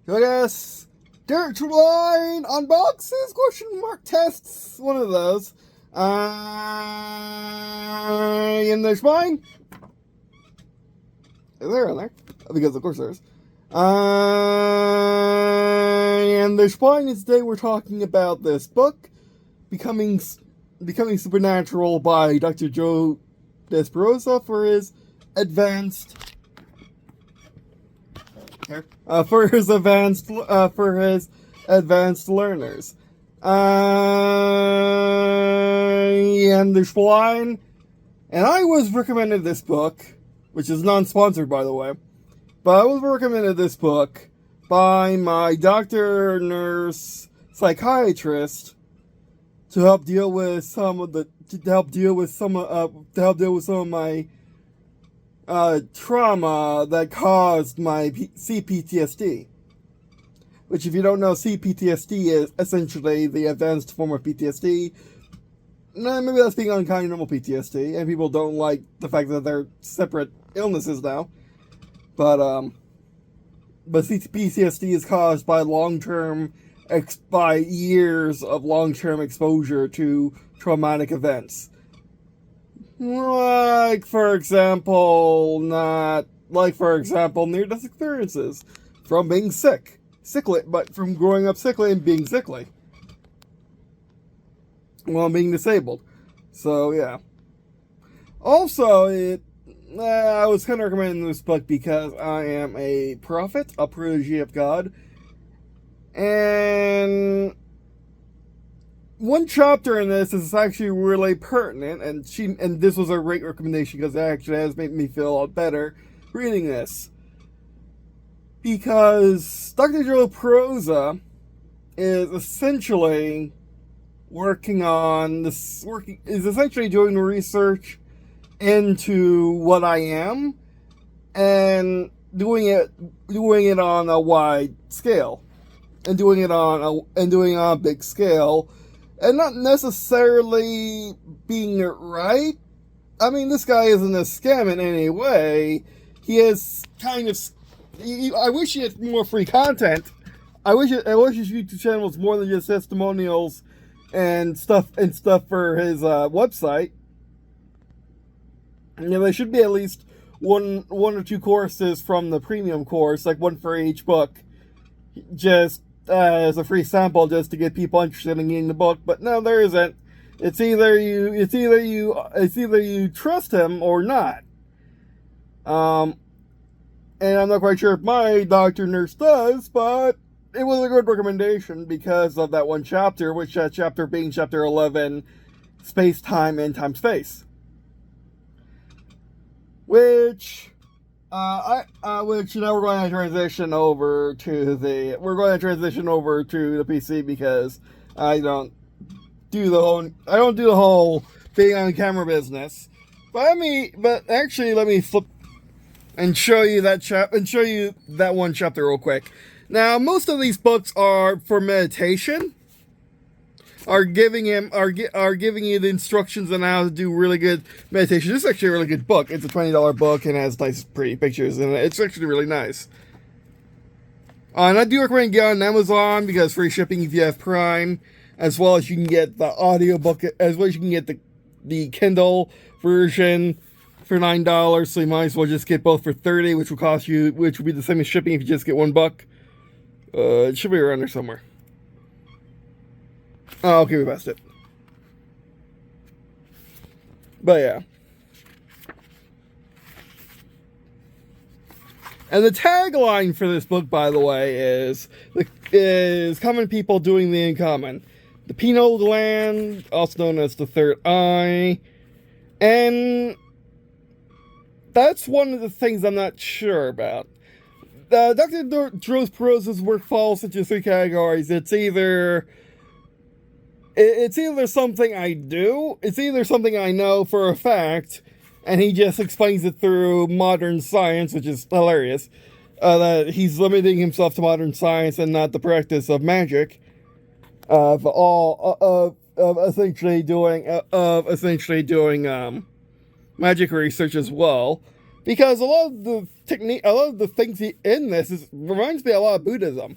So I guess Dirt Line unboxes, question mark, tests, one of those. And there's mine. Is there in there? Because of course there is. And there's mine, and today we're talking about this book, Becoming Supernatural by Dr. Joe Dispenza for his advanced learners. And there's mine, and I was recommended this book, which is non-sponsored by the way, but I was recommended this book by my doctor, nurse, psychiatrist to help deal with some of my trauma that caused my CPTSD. Which, if you don't know, CPTSD is essentially the advanced form of PTSD. Maybe that's being unkind to normal PTSD, and people don't like the fact that they're separate illnesses now. But CPTSD is caused by by years of long-term exposure to traumatic events. For example, near-death experiences from being from growing up sickly and being sickly while being disabled. So yeah. Also, I was kind of recommending this book because I am a prophet, a protege of God, and one chapter in this is actually really pertinent, and this was a great recommendation because it actually has made me feel a lot better reading this. Because Dr. Joe Dispenza is essentially doing research into what I am, and doing it on a wide scale, and doing it on a big scale, and not necessarily being right. I mean, this guy isn't a scam in any way. He is kind of. I wish he had more free content. I wish his YouTube channel was more than just testimonials and stuff for his website. There should be at least one or two courses from the premium course, like one for each book, just as a free sample, just to get people interested in getting the book. But no, there isn't. It's either you trust him or not. And I'm not quite sure if my doctor nurse does, but it was a good recommendation because of that one chapter, which that chapter being chapter 11, Space, Time, and Time Space. Which now we're going to transition over to the PC because I don't do the whole being on camera business. But actually let me flip and show you that one chapter real quick. Now, most of these books are for meditation, are giving you the instructions on how to do really good meditation. This is actually a really good book. It's a $20 book and has nice, pretty pictures in it. It's actually really nice. And I do recommend getting on Amazon because free shipping if you have Prime, as well as you can get the audiobook, as well as you can get the Kindle version for $9, so you might as well just get both for $30, which will be the same as shipping if you just get $1. It should be around there somewhere. Oh, okay, we passed it. But yeah. And the tagline for this book, by the way, is common people doing the uncommon. The pineal gland, also known as the third eye, and that's one of the things I'm not sure about. Dr. Joe Dispenza's work falls into three categories. It's either something I do, it's either something I know for a fact, and he just explains it through modern science, which is hilarious. That he's limiting himself to modern science and not the practice of magic, of essentially doing magic research as well. because a lot of the technique, a lot of the things in this reminds me a lot of Buddhism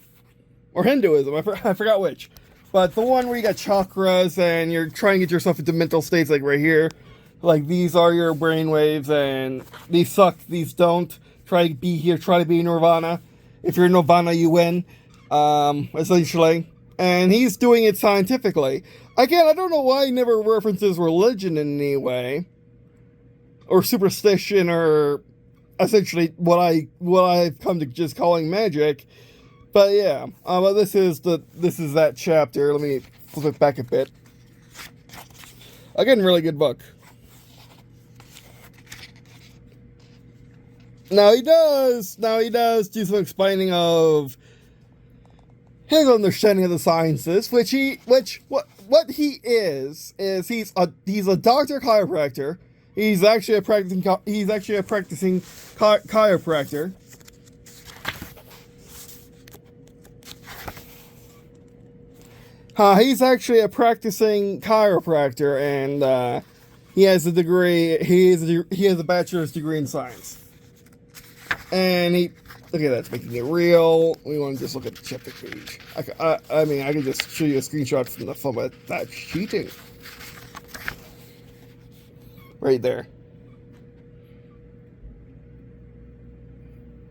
or Hinduism. I forgot which, but the one where you got chakras and you're trying to get yourself into mental states, like right here, like these are your brain waves, and these suck, these don't. Try to be here, try to be Nirvana. If you're Nirvana, you win, essentially. And he's doing it scientifically. Again, I don't know why he never references religion in any way, or superstition, or essentially what I've come to just calling magic. But yeah, but this is that chapter. Let me flip it back a bit. Again, really good book. Now he does do some explaining of his understanding of the sciences, what he is he's a doctor chiropractor. He's actually a practicing chiropractor. He's actually a practicing chiropractor, and he has a degree. He has a bachelor's degree in science. And look at that, it's making it real. We want to just look at the chapter page. I mean, I can just show you a screenshot from the phone, but that's cheating. Right there.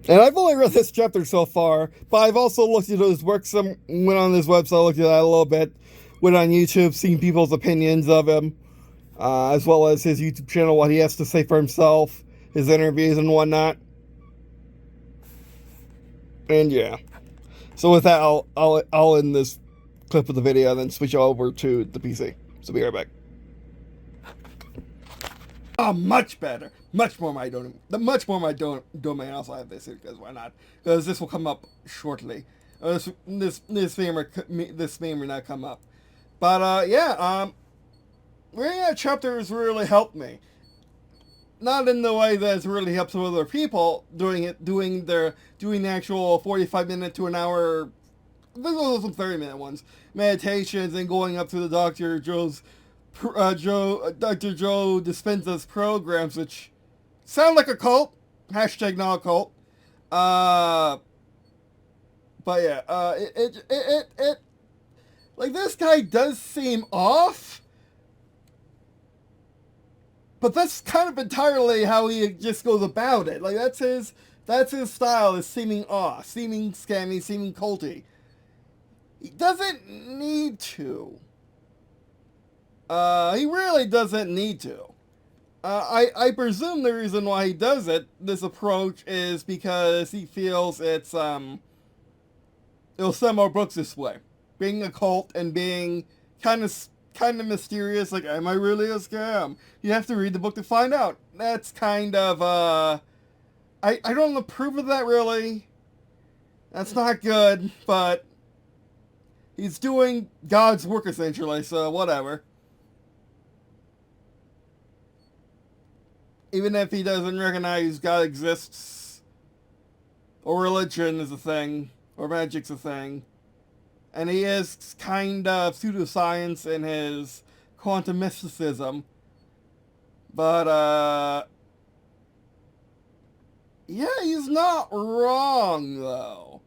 And I've only read this chapter so far, but I've also looked at his work. Went on his website, looked at that a little bit. Went on YouTube, seen people's opinions of him, as well as his YouTube channel, what he has to say for himself, his interviews and whatnot. And yeah, so with that, I'll end this clip of the video and then switch over to the PC. So be right back. Oh, much better, much more my domain. Also, I have this here because why not? Because this will come up shortly. This may not come up, but reading that chapter has really helped me. Not in the way that it's really helped some other people doing the actual 45-minute to an hour, those some 30-minute ones, meditations, and going up to the Dr. Joe Dispenza's programs, which sound like a cult. Hashtag not a cult. But yeah, it like, this guy does seem off. But that's kind of entirely how he just goes about it. Like, that's his style, is seeming off, seeming scammy, seeming culty. He doesn't need to. He really doesn't need to. I presume the reason why he does this approach, is because he feels it'll sell more books this way. Being a cult and being kind of mysterious, like, am I really a scam? You have to read the book to find out. That's kind of, I don't approve of that, really. That's not good, but he's doing God's work, essentially, so whatever. Even if he doesn't recognize God exists, or religion is a thing, or magic's a thing, and he is kind of pseudoscience in his quantum mysticism. But, yeah, he's not wrong, though.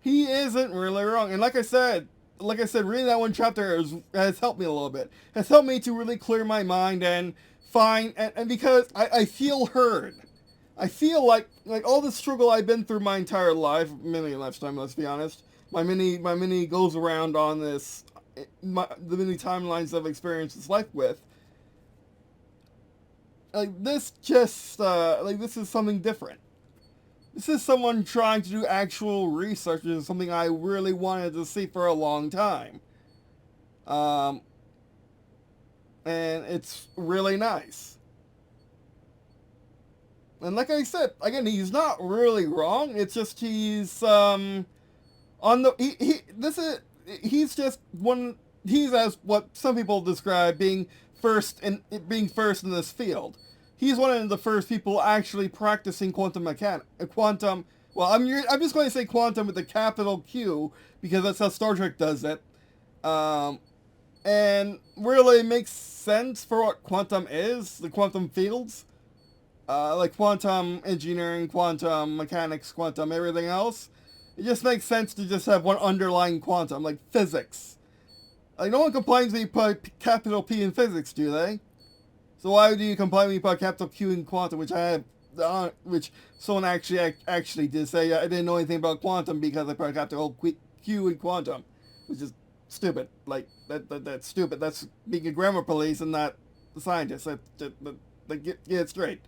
He isn't really wrong. And like I said, reading that one chapter has helped me a little bit. Has helped me to really clear my mind and find, and because I feel heard. I feel like all the struggle I've been through my entire life, many lifetime, let's be honest. My mini goes around on this, the many timelines I've experienced this life with. Like, this just, this is something different. This is someone trying to do actual research, which is something I really wanted to see for a long time. And it's really nice. And like I said, again, he's not really wrong. It's just he's, he's as what some people describe being first in this field. He's one of the first people actually practicing quantum mechanics. Well, I'm just going to say quantum with a capital Q because that's how Star Trek does it. And really makes sense for what quantum is, the quantum fields. like quantum engineering, quantum mechanics, quantum everything else. It just makes sense to just have one underlying quantum, like physics. Like, no one complains when you put capital P in physics, do they? So why do you complain when you put capital Q in quantum, which I have, which someone actually did say I didn't know anything about quantum because I put capital Q in quantum, which is stupid. Like that's stupid. That's being a grammar police and not a scientist. Get it straight.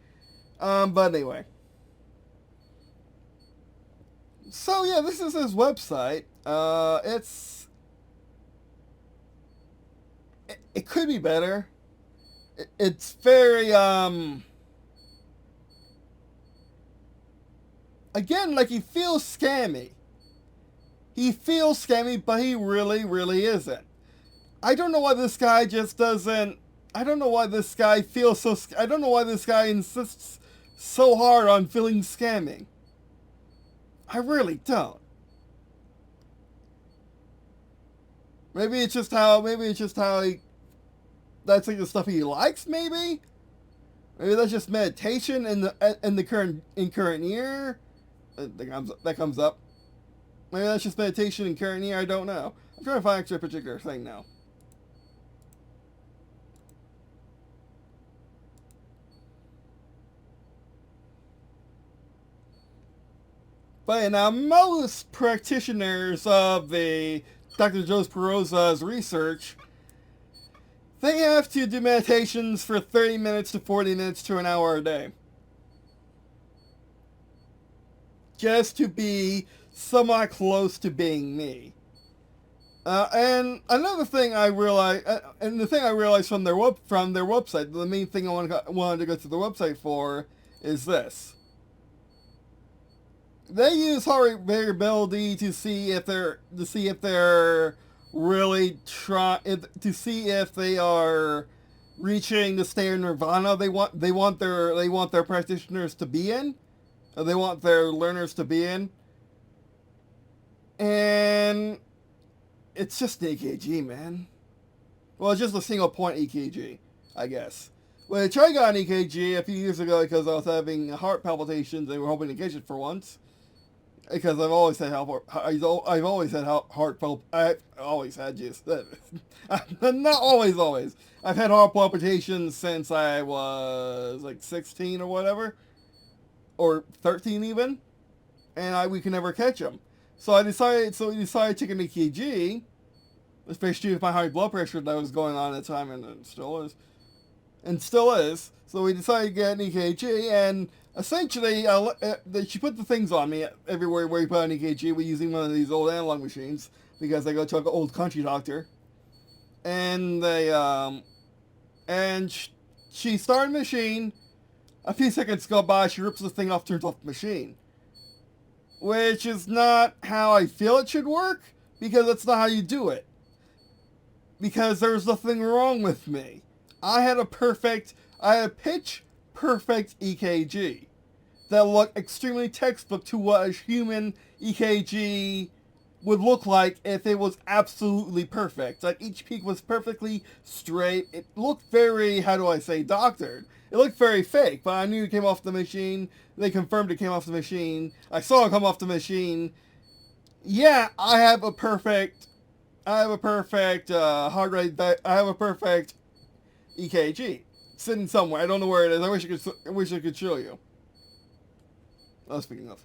But anyway. So yeah, this is his website. It could be better. It's very again, like, he feels scammy. He feels scammy, but he really, really isn't. I don't know why this guy just doesn't. I don't know why this guy feels so. I don't know why this guy insists so hard on feeling scammy. I really don't. Maybe it's just how. Maybe it's just how he. That's like the stuff he likes. Maybe. Maybe that's just meditation in the current year. That comes up. Maybe that's just meditation in current year. I don't know. I'm trying to find actually a particular thing now. But yeah, now most practitioners of the Dr. Joe Dispenza's research, they have to do meditations for 30 minutes to 40 minutes to an hour a day. Just to be somewhat close to being me. And another thing I realized, and the thing I realized from their website, the main thing I wanted to go to the website for is this. They use heart variability to see if they're really to see if they are reaching the state of nirvana they want their practitioners to be in, or they want their learners to be in, and it's just an EKG, man. Well, it's just a single point EKG, I guess. Well, I tried got an EKG a few years ago because I was having heart palpitations. They were hoping to catch it for once. Because I've always had heart I've always had just not always. I've had heart palpitations since I was like 16 or whatever, or 13 even, and we can never catch them. So we decided to take an EKG, especially with my high blood pressure that was going on at the time, and it still is. So we decided to get an EKG, and essentially, she put the things on me everywhere where you put an EKG. We're using one of these old analog machines because I go to an old country doctor, and she started the machine. A few seconds go by, she rips the thing off, turns off the machine, which is not how I feel it should work, because that's not how you do it. Because there's nothing wrong with me. I had a pitch perfect EKG that looked extremely textbook to what a human EKG would look like if it was absolutely perfect. Like, each peak was perfectly straight. It looked very, how do I say, doctored. It looked very fake, but I knew it came off the machine. They confirmed it came off the machine. I saw it come off the machine. Yeah, I have a perfect heart rate. I have a perfect EKG sitting somewhere. I don't know where it is. I wish I could show you. Oh, speaking of,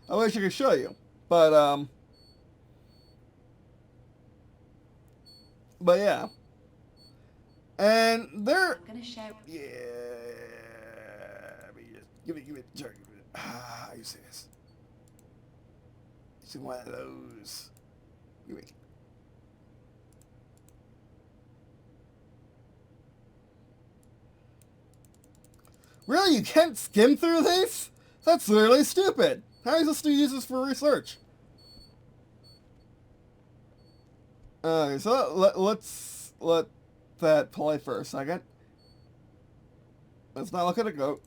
I wish I could show you, but yeah, and they're I'm gonna show. yeah. Give me, sorry, you see this? You see one of those? Give me. Really, you can't skim through these? That's literally stupid. How are you supposed to use this for research? So let's let that play for a second. Let's not look at a goat.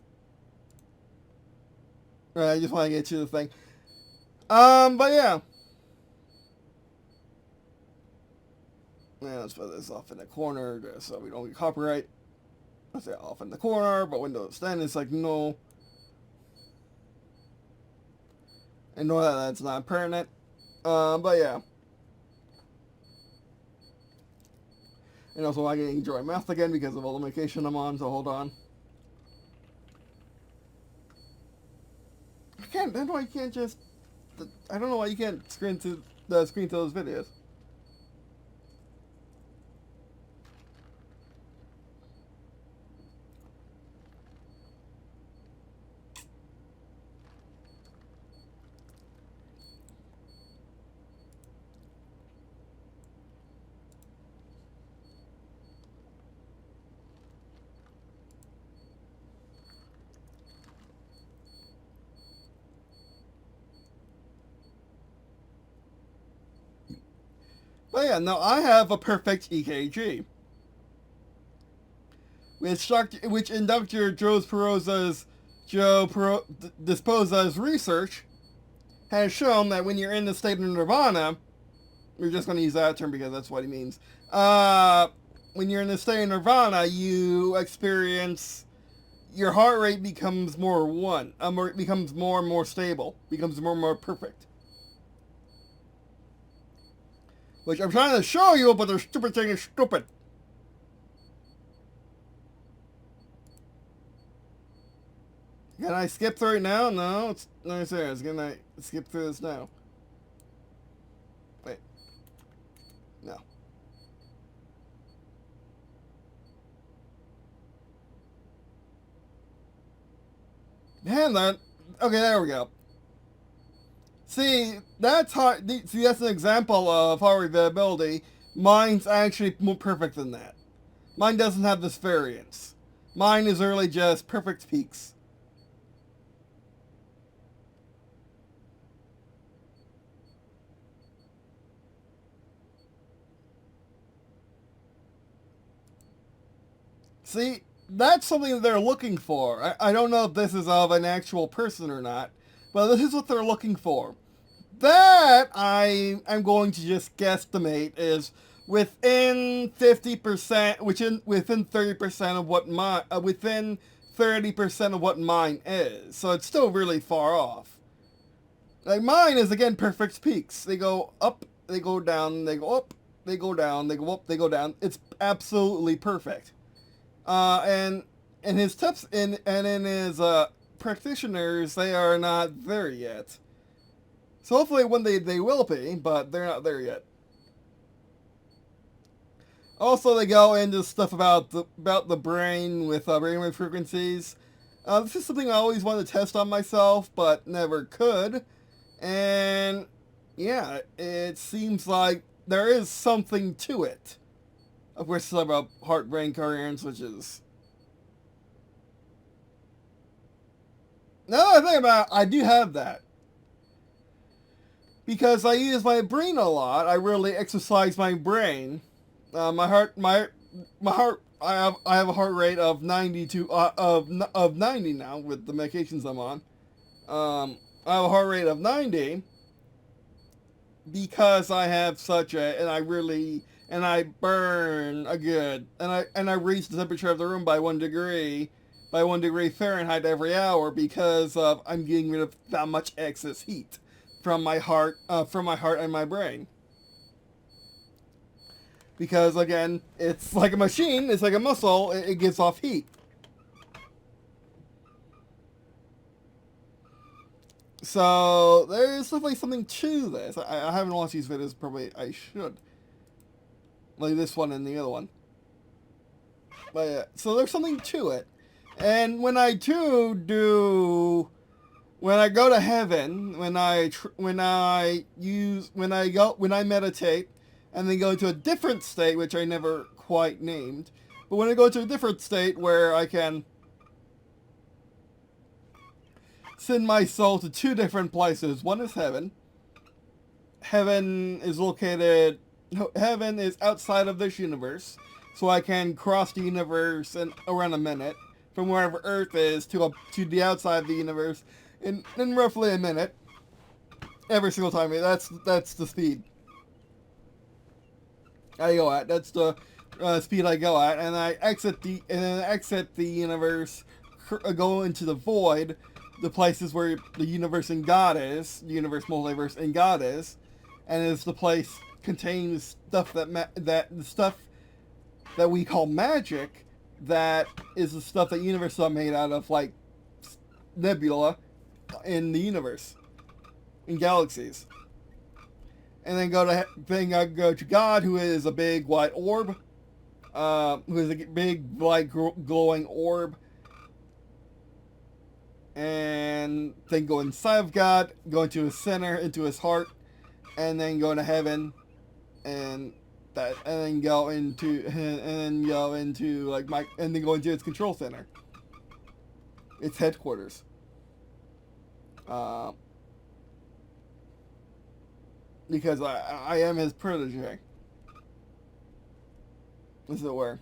I just want to get to the thing. But yeah. Yeah, let's put this off in the corner so we don't get copyright. I say off in the corner, but Windows 10 is like, no. I know that that's not permanent. But yeah. And also I can enjoy math again because of all the medication I'm on, so hold on. I don't know why you can't just... I don't know why you can't screen to those videos. But yeah, no, I have a perfect EKG. Which in Dr. Joe Dispenza's research has shown that when you're in the state of nirvana, we're just going to use that term because that's what he means. When you're in the state of nirvana, you experience, your heart rate becomes becomes more and more stable, becomes more and more perfect. Which I'm trying to show you, but the stupid thing is stupid. Can I skip through it now? No, it's no serious. Can I skip through this now? Wait. No. Man, that... Okay, there we go. See, that's hard. See, that's an example of heart variability. Mine's actually more perfect than that. Mine doesn't have this variance. Mine is really just perfect peaks. See, that's something that they're looking for. I don't know if this is of an actual person or not, but this is what they're looking for. That I'm going to just guesstimate is within 50%, within 30% of what within 30% of what mine is. So it's still really far off. Like mine is again perfect peaks. They go up, they go down, they go up, they go down, they go up, they go down. It's absolutely perfect. And in his tips and in his practitioners, they are not there yet. So hopefully one day they will be, but they're not there yet. Also, they go into stuff about the brain with brainwave frequencies. This is something I always wanted to test on myself, but never could. And yeah, it seems like there is something to it. Of course, it's about heart-brain coherence, which is... Now that I think about it, I do have that. Because I use my brain a lot, I really exercise my brain. My heart, I have a heart rate of 90 now with the medications I'm on. I have a heart rate of 90 because I have such a, and I burn a good, and I raise the temperature of the room by 1 degree Fahrenheit every hour because I'm getting rid of that much excess heat from my heart and my brain. Because again, it's like a machine, it's like a muscle, it gives off heat. So there's definitely something to this. I haven't watched these videos, probably I should. Like this one and the other one. But yeah, so there's something to it. And when I go to heaven, when I meditate, and then go into a different state, which I never quite named, but when I go to a different state where I can send my soul to 2 different places. One is heaven. Heaven is outside of this universe, so I can cross the universe in around a minute, from wherever Earth is to the outside of the universe in roughly a minute. Every single time. That's the speed I go at. That's speed I go at, and I exit the universe, go into the void, the places where the universe and God is, the universe, multiverse, and God is, and is the place contains stuff that the stuff that we call magic, that is the stuff that universes are made out of, like nebula in the universe, in galaxies. And then I go to God, who is a big white orb, who is a big white glowing orb, and then go inside of God, go into his center, into his heart, and then go into heaven, and then go into its control center, its headquarters. Because I am his protege, as it were.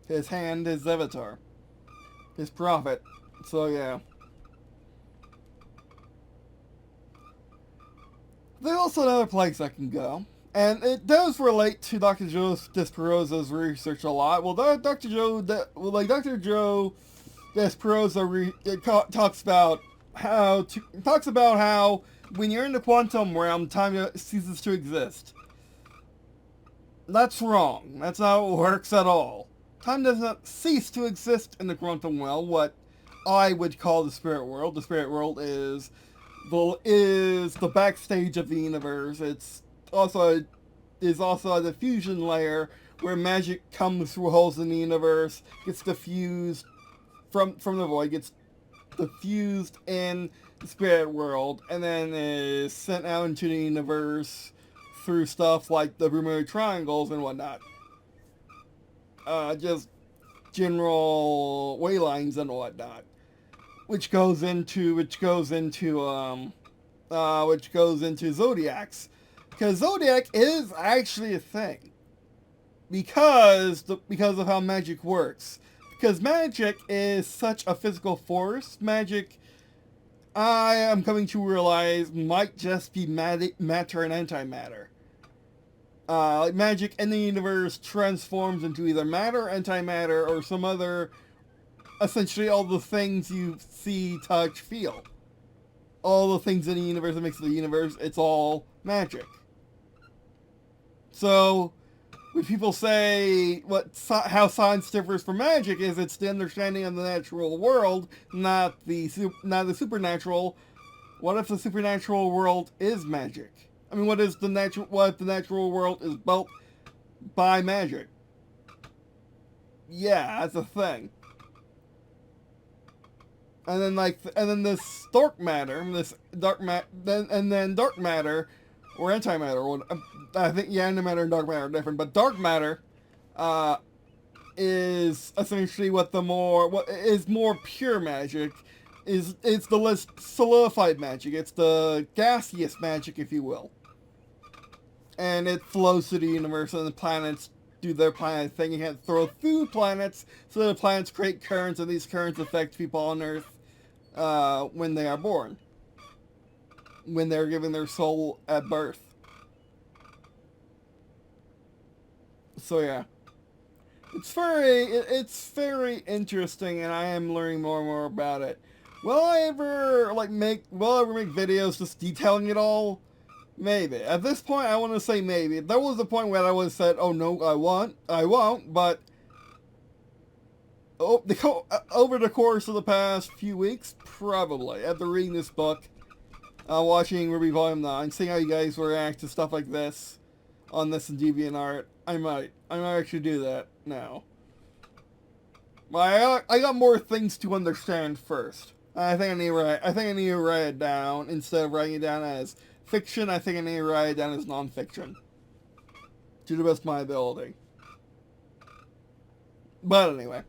His hand, his avatar, his prophet. So yeah. There's also another place I can go, and it does relate to Dr. Joe Dispenza's research a lot. Well, Dr. Joe Dispenza talks about how when you're in the quantum realm, time ceases to exist. That's wrong. That's not how it works at all. Time does not cease to exist in the quantum realm, what I would call the spirit world. The spirit world is the backstage of the universe. It's also a diffusion layer where magic comes through holes in the universe, gets diffused from the void, gets diffused in the spirit world, and then is sent out into the universe through stuff like the Bermuda Triangles and whatnot. Just general way lines and whatnot, which goes into zodiacs, because zodiac is actually a thing because of how magic works. Because magic is such a physical force. Magic, I am coming to realize, might just be matter and antimatter. Like magic in the universe transforms into either matter, antimatter, or some other, essentially all the things you see, touch, feel. All the things in the universe that makes the universe, it's all magic. So, when people say how science differs from magic is it's the understanding of the natural world, not the supernatural. What if the supernatural world is magic? I mean, what if the natural world is built by magic? Yeah, that's a thing. And then this dark matter, dark matter, or antimatter. I think antimatter and dark matter are different, but dark matter is essentially what is more pure magic. It's the less solidified magic. It's the gaseous magic, if you will. And it flows through the universe, and the planets do their planet thing. You can't throw through planets, so the planets create currents, and these currents affect people on Earth when they are born, when they're given their soul at birth. So yeah, it's very interesting, and I am learning more and more about it. Will I ever make videos just detailing it all? Maybe. At this point, I want to say maybe. There was a point where I would have said, "Oh no, I won't." But over the course of the past few weeks, probably after reading this book, watching Ruby Volume 9, seeing how you guys react to stuff like this on this and DeviantArt, I might actually do that now. But I got more things to understand first. I think I need to write it down instead of writing it down as fiction. I think I need to write it down as non-fiction, to the best of my ability. But anyway,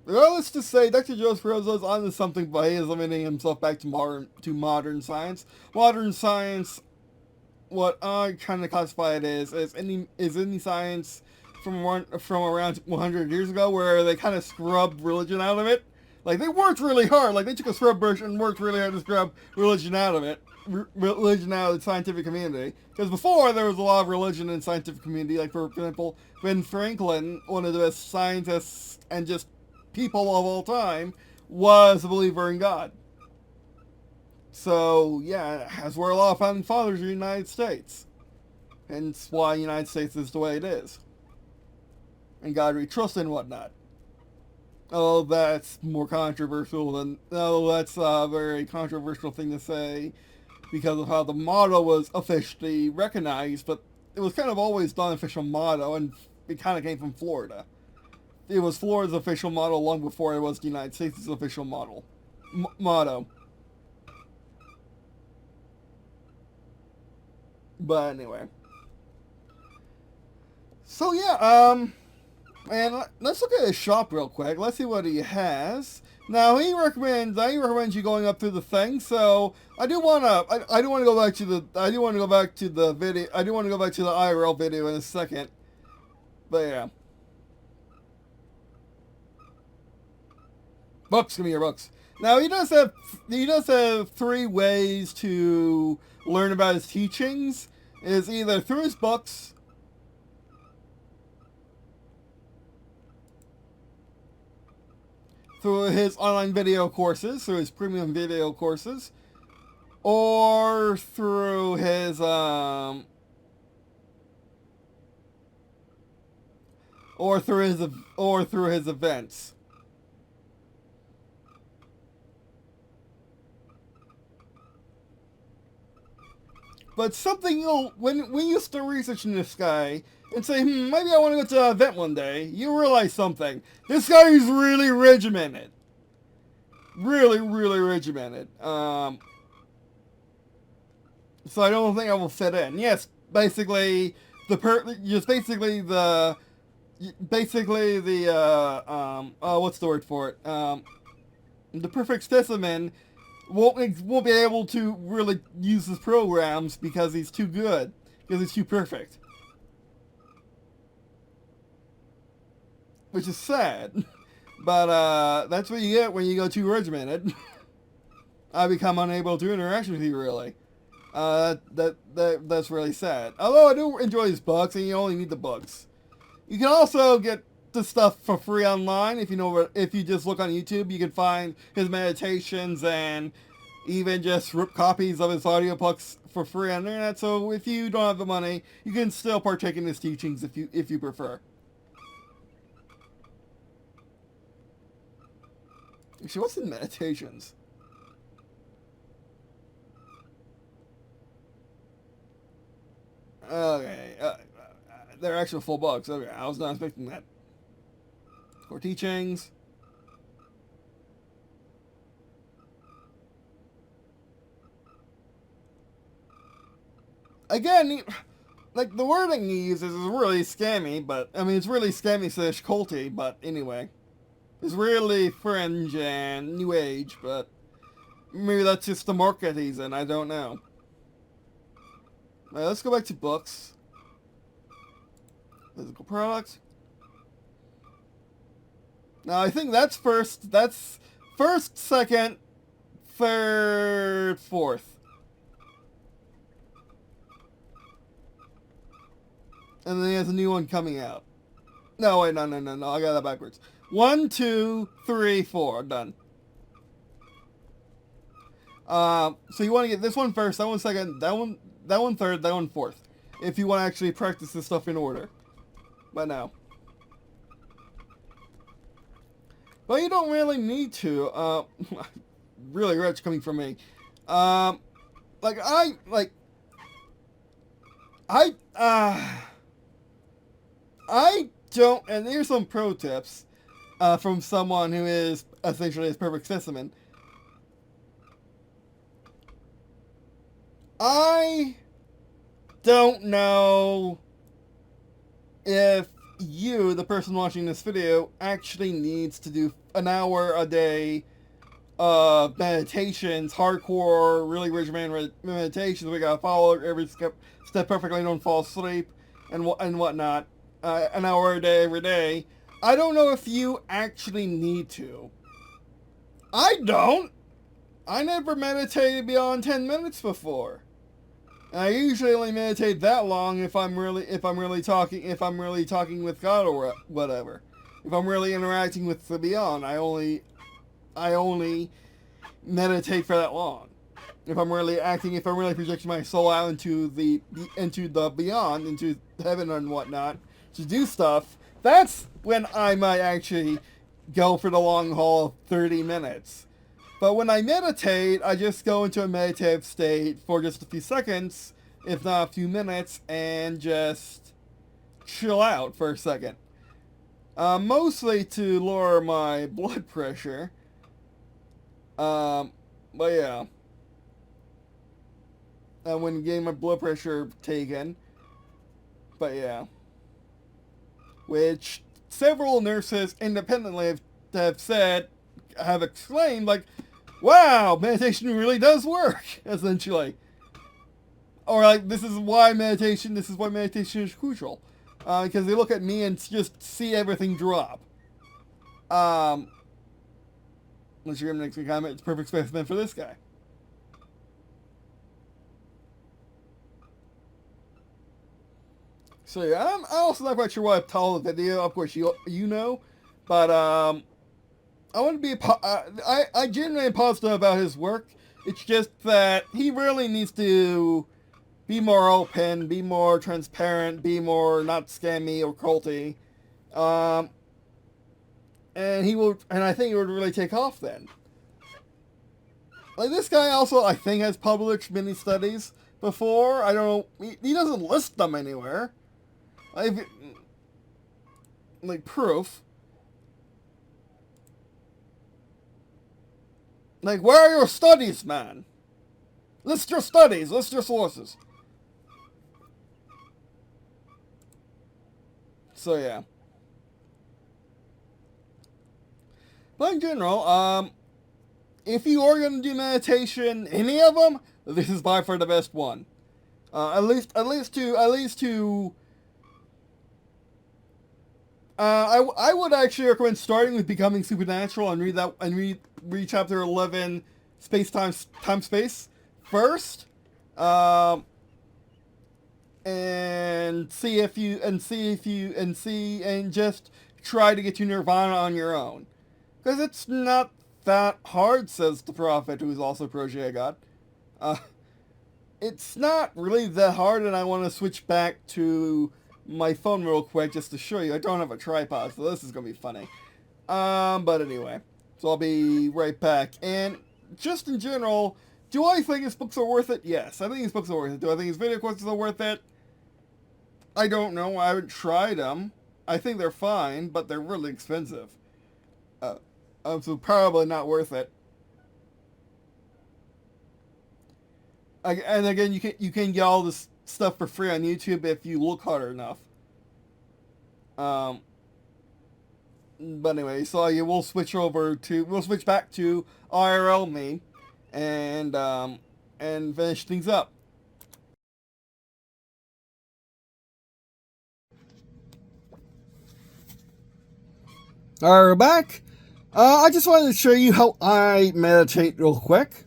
regardless to say, Dr. Joe Dispenza is onto something, but he is limiting himself back to modern science. Modern science, what I kind of classify it as any science from around 100 years ago, where they kind of scrubbed religion out of it. Like, they worked really hard. Like, they took a scrub brush and worked really hard to scrub religion out of it. Religion out of the scientific community. Because before, there was a lot of religion in the scientific community. Like, for example, Ben Franklin, one of the best scientists and just people of all time, was a believer in God. So, yeah, that's where a lot of founding fathers are in the United States. Hence why the United States is the way it is. And God we trust and whatnot. Oh, that's more controversial than... Oh, that's a very controversial thing to say because of how the motto was officially recognized, but it was kind of always the unofficial motto, and it kind of came from Florida. It was Florida's official motto long before it was the United States' official motto. But anyway. So yeah, and let's look at his shop real quick. Let's see what he has. Now he recommends you going up through the thing. So I do want to go back to the video. I do want to go back to the IRL video in a second. But yeah, books. Give me your books. Now he does have 3 ways to learn about his teachings. Is either through his books, through his online video courses, through his premium video courses, or through his events. But something when you start researching this guy and say, maybe I want to go to an event one day, you realize something. This guy is really regimented. Really, really regimented. So I don't think I will fit in. Yes, basically what's the word for it? The perfect specimen won't be able to really use his programs because he's too good, because he's too perfect. Which is sad, but that's what you get when you go too regimented. I become unable to interact with you, really. That's really sad. Although I do enjoy his books, and you only need the books. You can also get the stuff for free online. If you just look on YouTube, you can find his meditations and even just rip copies of his audiobooks for free on the internet. So if you don't have the money, you can still partake in his teachings if you prefer. Actually, what's in meditations? Okay, they're actual full books. Okay, I was not expecting that. Core teachings. Again, like the wording he uses is really scammy, but I mean it's really scammy / culty. But anyway, it's really fringe and new age. But maybe that's just the market he's in. I don't know. All right, let's go back to books. Physical products. Now I think that's first. That's first, second, third, fourth. And then he has a new one coming out. No, wait, no. I got that backwards. 1, 2, 3, 4. Done. So you want to get this one first, that one second, that one third, that one fourth. If you want to actually practice this stuff in order. But no. But you don't really need to. Really rich coming from me. I don't, and here's some pro tips from someone who is essentially his perfect specimen. I don't know if you, the person watching this video, actually needs to do an hour a day of meditations, hardcore, really regimented meditations. We gotta follow every step perfectly, don't fall asleep, and whatnot. An hour a day every day. I don't know if you actually need to. I don't. I never meditated beyond 10 minutes before. And I usually only meditate that long if I'm really talking with God or whatever. If I'm really interacting with the beyond, I only meditate for that long. If I'm really projecting my soul out into the beyond, into heaven and whatnot, to do stuff, that's when I might actually go for the long haul of 30 minutes. But when I meditate, I just go into a meditative state for just a few seconds, if not a few minutes, and just chill out for a second. Mostly to lower my blood pressure. But yeah. When getting my blood pressure taken. But yeah. Which several nurses independently have exclaimed, like, wow, meditation really does work, essentially. Or like, this is why meditation is crucial. Because they look at me and just see everything drop. Unless you're going to make me comment, it's a perfect specimen for this guy. So yeah, I'm also not quite sure why I titled the video. Of course, you know, but I want to be I genuinely am positive about his work. It's just that he really needs to be more open, be more transparent, be more not scammy or culty, and I think it would really take off then. Like, this guy also, I think, has published many studies before. I don't know, he doesn't list them anywhere. Like proof. Like, where are your studies, man? List your studies, list your sources. So yeah. But in general, if you are going to do meditation, any of them, this is by far the best one. At least to. I would actually recommend starting with Becoming Supernatural and read chapter 11, Time Space first, and just try to get to Nirvana on your own, because it's not that hard, says the Prophet, who is also protege God. It's not really that hard, and I want to switch back to my phone real quick just to show you. I don't have a tripod, so this is going to be funny. But anyway, so I'll be right back. And just in general, do I think his books are worth it? Yes, I think his books are worth it. Do I think his video courses are worth it? I don't know. I haven't tried them. I think they're fine, but they're really expensive. So probably not worth it. And again, you can get all this stuff for free on YouTube if you look hard enough. But anyway, so yeah, we'll switch back to IRL me, and finish things up. Alright, we're back. I just wanted to show you how I meditate real quick.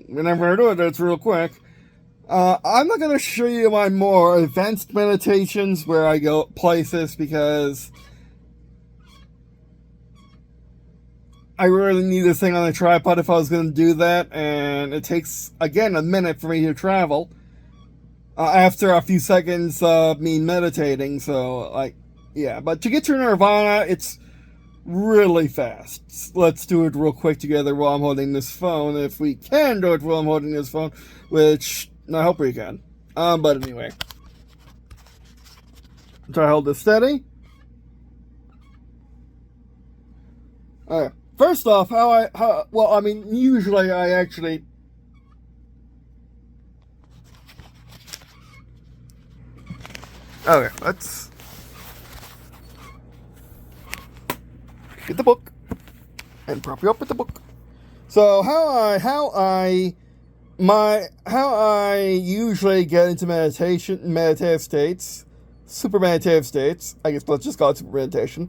Whenever I do it, it's real quick. I'm not going to show you my more advanced meditations where I go places, because I really need this thing on a tripod if I was going to do that, and it takes, again, a minute for me to travel after a few seconds of me meditating, so, like, yeah. But to get to Nirvana, it's really fast. Let's do it real quick together while I'm holding this phone, if we can do it while I'm holding this phone, which I hope we can. But anyway, try to hold this steady. Alright, first off, usually I actually okay, let's get the book and prop you up with the book. So how I usually get into meditative states, super meditative states, I guess let's just call it super meditation,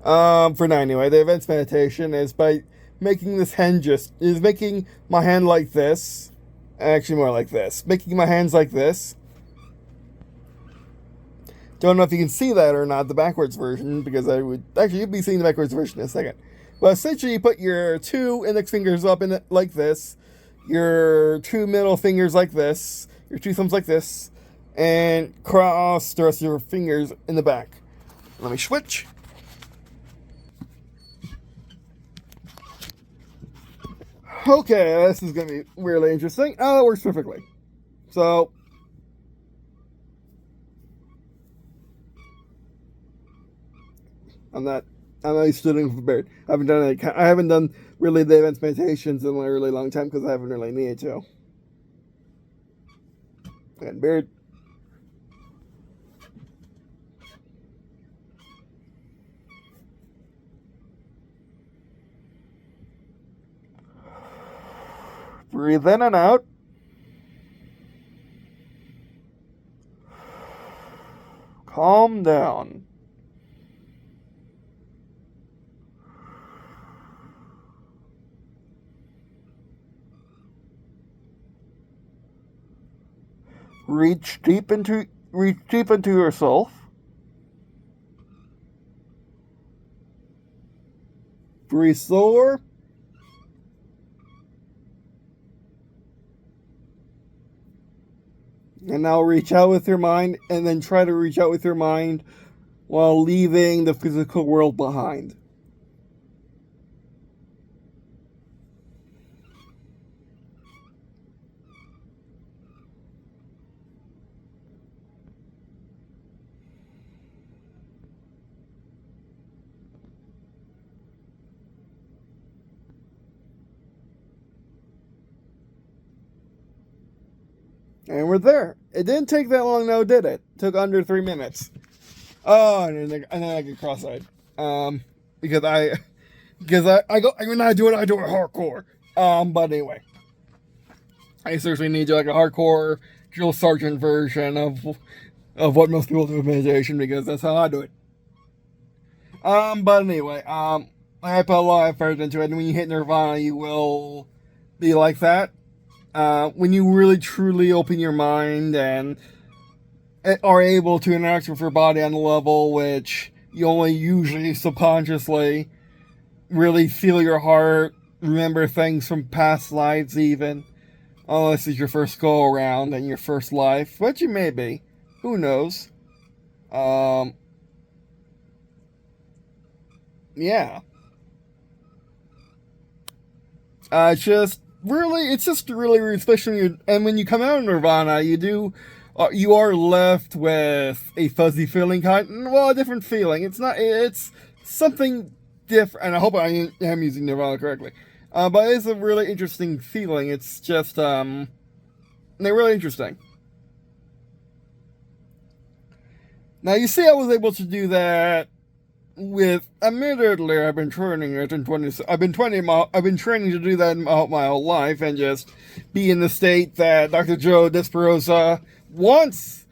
For now anyway, the advanced meditation is by making this hand making my hand like this. Actually, more like this. Making my hands like this. Don't know if you can see that or not, the backwards version, because you'd be seeing the backwards version in a second. But essentially, you put your 2 index fingers up in it like this, your 2 middle fingers like this, your 2 thumbs like this, and cross the rest of your fingers in the back. Let me switch. Okay, this is going to be really interesting. Oh, it works perfectly. So, I'm not studying prepared. I haven't done really the advanced meditations in a really long time because I haven't really needed to. And beard. Breathe in and out. Calm down. Reach deep into yourself. Breathe slower. And now reach out with your mind, and then try to reach out with your mind while leaving the physical world behind. And we're there. It didn't take that long, though, did it? It took under 3 minutes. Oh, and then I get cross-eyed. Because I when I do it hardcore. But anyway, I seriously need to do like a hardcore drill sergeant version of what most people do with meditation, because that's how I do it. But anyway, I put a lot of effort into it, and when you hit nirvana, you will be like that. When you really truly open your mind and are able to interact with your body on a level which you only usually subconsciously really feel your heart, remember things from past lives even, unless it's your first go around and your first life, which you may be, who knows. Yeah. It's just really, especially when you come out of nirvana, you are left with a fuzzy feeling, a different feeling. It's something different, and I hope I am using nirvana correctly. But it's a really interesting feeling. It's just, they're really interesting. Now, you see, I was able to do that with, admittedly, I've been training to do that my whole life, and just be in the state that Dr. Joe Dispenza wants.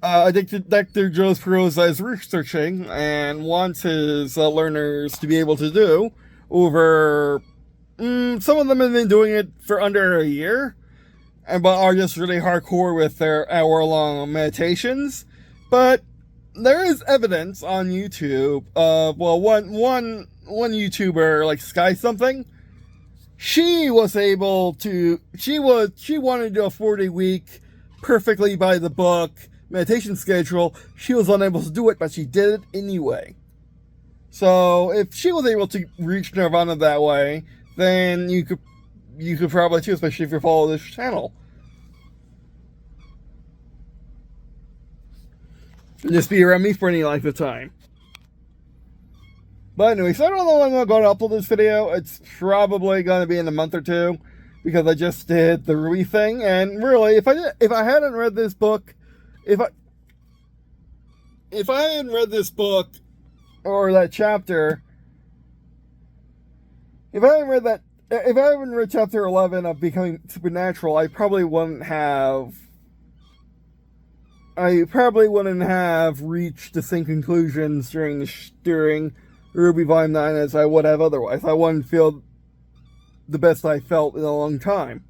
Dr. Joe Dispenza is researching and wants his learners to be able to do over. Some of them have been doing it for under a year, but are just really hardcore with their hour-long meditations. But there is evidence on YouTube of, one YouTuber, like Sky something, she wanted to do a 40-week, perfectly by the book meditation schedule. She was unable to do it, but she did it anyway. So if she was able to reach nirvana that way, then you could probably too, especially if you follow this channel. Just be around me for any length of time. But anyway, so I don't know when I'm going to upload this video. It's probably going to be in a month or two, because I just did the Ruby thing. And really, if I hadn't read this book, if I hadn't read this book or that chapter, if I haven't read chapter 11 of Becoming Supernatural, I probably wouldn't have reached the same conclusions during Ruby Volume 9 as I would have otherwise. I wouldn't feel the best I felt in a long time,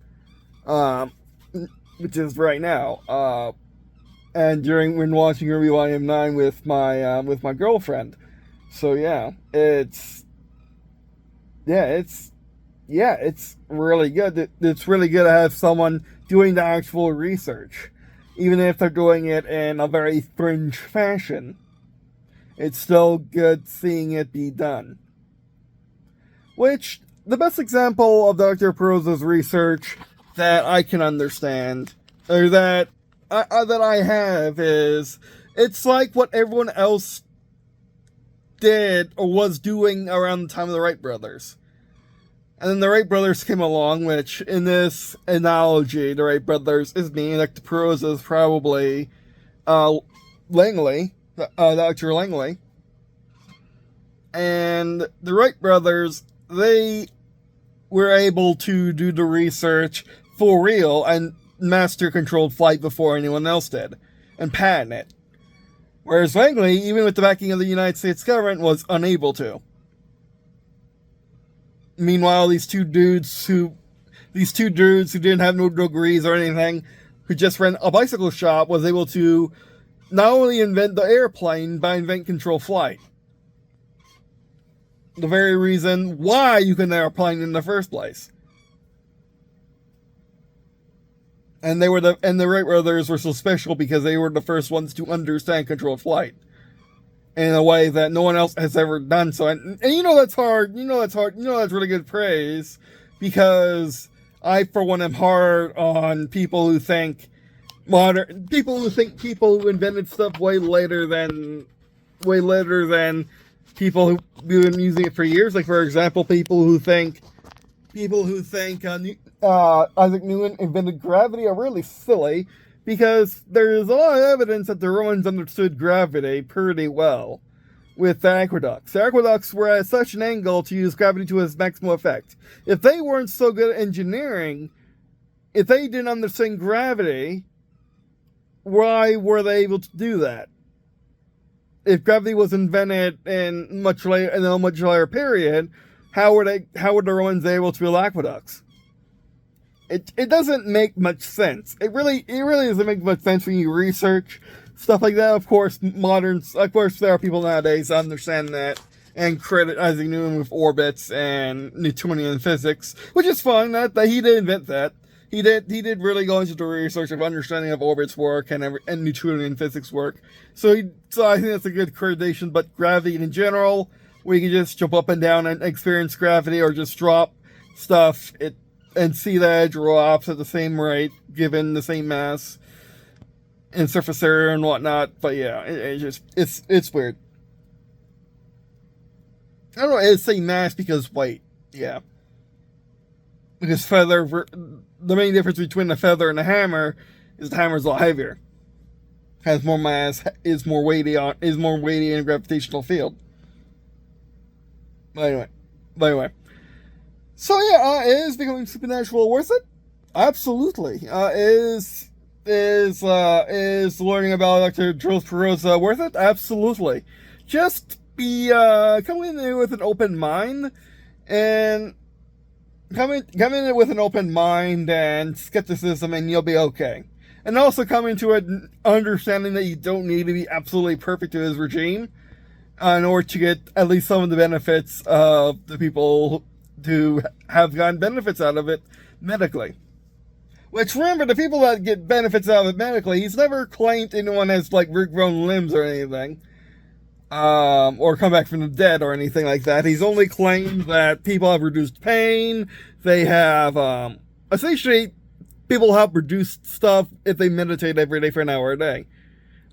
which is right now. And when watching Ruby Volume 9 with my girlfriend. So it's really good. It's really good to have someone doing the actual research, even if they're doing it in a very fringe fashion. It's still good seeing it be done. Which, the best example of Dr. Perosa's research that I can understand, or that I have, is it's like what everyone else did or was doing around the time of the Wright brothers. And then the Wright brothers came along, which in this analogy, the Wright brothers is me, Dr. Perosa is probably Langley, Dr. Langley. And the Wright brothers, they were able to do the research for real and master controlled flight before anyone else did, and patent it. Whereas Langley, even with the backing of the United States government, was unable to. Meanwhile, these two dudes who didn't have no degrees or anything, who just ran a bicycle shop, was able to not only invent the airplane, but invent controlled flight. The very reason why you can airplane in the first place. And the Wright brothers were so special because they were the first ones to understand controlled flight in a way that no one else has ever done so. And that's hard. That's really good praise, because I, for one, am hard on people who think people who invented stuff way later than people who've been using it for years. Like, for example, people who think Isaac Newton invented gravity are really silly, because there's a lot of evidence that the Romans understood gravity pretty well with the aqueducts. The aqueducts were at such an angle to use gravity to its maximum effect. If they weren't so good at engineering, if they didn't understand gravity, why were they able to do that? If gravity was invented in a much later period, how were the Romans able to build aqueducts? It doesn't make much sense. It really doesn't make much sense when you research stuff like that. Of course, there are people nowadays that understand that and credit Isaac Newton with orbits and Newtonian physics, which is fine. That he did invent that. He did really go into the research of understanding of orbits work and Newtonian physics work. So I think that's a good accreditation. But gravity in general, where you can just jump up and down and experience gravity, or just drop stuff and see the edge drops at the same rate, given the same mass and surface area and whatnot. But it's weird. I don't know, it's same mass because weight. Yeah. Because the main difference between a feather and a hammer is the hammer's a lot heavier. Has more mass, is more weighty in a gravitational field. But anyway. So is becoming supernatural worth it? Absolutely. Is learning about Dr. Joe Dispenza worth it? Absolutely. Just come in there with an open mind, and come in with an open mind and skepticism, and you'll be okay. And also come into it understanding that you don't need to be absolutely perfect to his regime in order to get at least some of the benefits of the people who have gotten benefits out of it medically. Which, remember, the people that get benefits out of it medically, he's never claimed anyone has, regrown limbs or anything. Or come back from the dead or anything like that. He's only claimed that people have reduced pain. They have, essentially, people have reduced stuff if they meditate every day for an hour a day.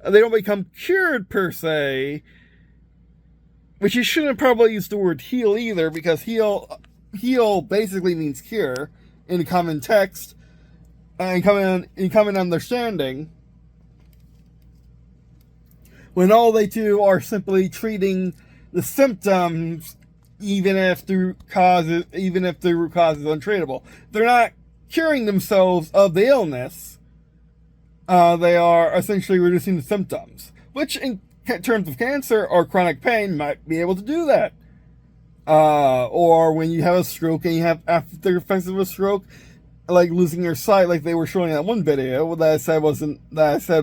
They don't become cured, per se. Which you shouldn't probably use the word heal either, because heal basically means cure in common text and in common understanding, when all they do are simply treating the symptoms, even if the root cause is untreatable. They're not curing themselves of the illness. They are essentially reducing the symptoms, which in terms of cancer or chronic pain might be able to do that. Or when you have a stroke and you have after effects of a stroke, like losing your sight, like they were showing in that one video that I said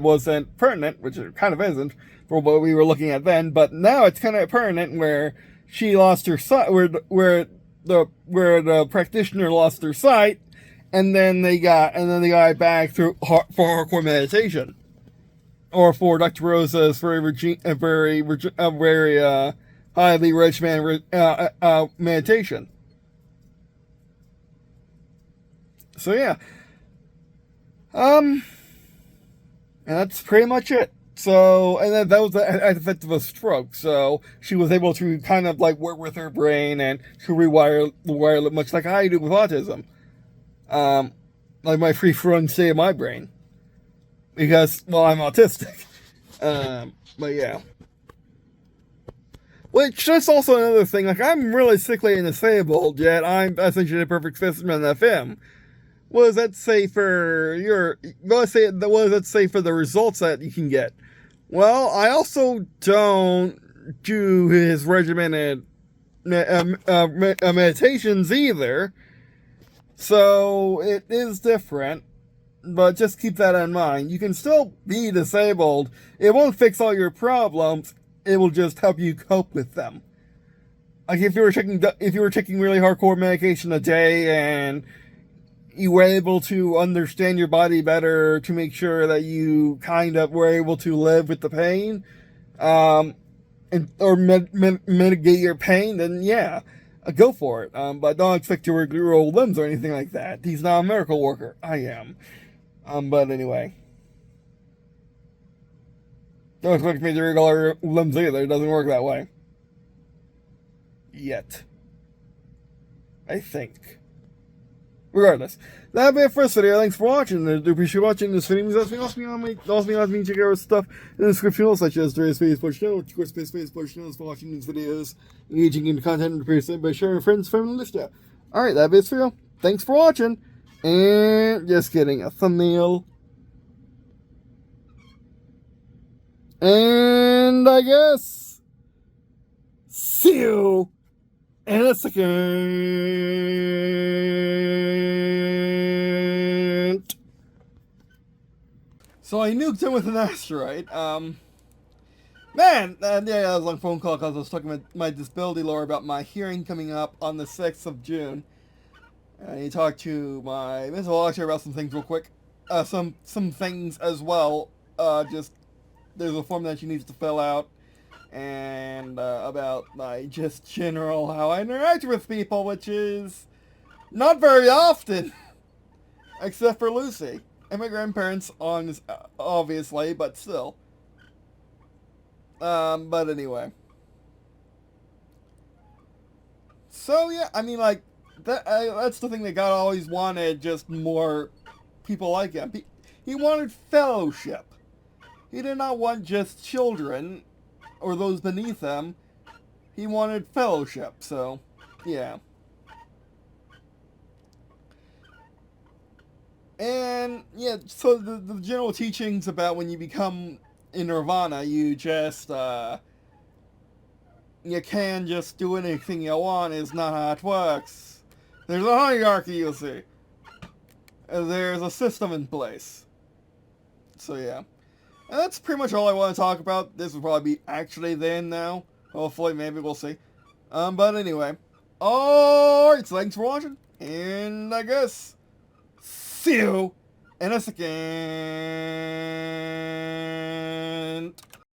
wasn't pertinent, which it kind of isn't for what we were looking at then. But now it's kind of pertinent where she lost her sight, where the practitioner lost her sight, and then they got it back for hardcore meditation, or for Dr. Rosa's very highly regimented meditation. So yeah, and that's pretty much it. So, and that was the effect of a stroke. So she was able to kind of like work with her brain and to rewire it, much like I do with autism. Like my free-flowing state of my brain, because well, I'm autistic. But yeah. Which, that's also another thing, like, I'm really sickly and disabled, yet I'm essentially a perfect specimen of him. What does that say for what does that say for the results that you can get? Well, I also don't do his regimented meditations either, so it is different. But just keep that in mind. You can still be disabled. It won't fix all your problems. It will just help you cope with them. Like if you were taking really hardcore medication a day and you were able to understand your body better to make sure that you kind of were able to live with the pain, or mitigate your pain, then yeah, go for it. But don't expect to regrow limbs or anything like that. He's not a miracle worker. I am. But anyway. Don't expect me to regrow limbs either. It doesn't work that way. Yet. I think. Regardless, that'll be it for this video. Thanks for watching. I do appreciate watching this video. Also me check out stuff in the description, such as today's space push note, of course, space push notes for watching these videos, engaging in the content and appreciate by sharing with friends, family, and list. Alright, that'll be it for you. Thanks for watching. And just kidding, a thumbnail. And I guess see you in a second. So I nuked him with an asteroid. Man, yeah, that was a long phone call because I was talking with my disability lawyer about my hearing coming up on the 6th of June. And he talked to my mental lecturer about some things real quick. Some things as well. Just there's a form that she needs to fill out. And about my just general how I interact with people, which is not very often, except for Lucy and my grandparents, obviously, but still. But anyway. So yeah, I mean, like that's the thing that God always wanted, just more people like him. He wanted fellowship. He did not want just children or those beneath them. He wanted fellowship, so yeah. And yeah, so the general teachings about when you become in nirvana, you just you can just do anything you want is not how it works. There's a hierarchy, you see. There's a system in place. So yeah. And that's pretty much all I want to talk about. This will probably be actually the end now. Hopefully, maybe we'll see. But anyway. Alright, so thanks for watching. And I guess see you in a second.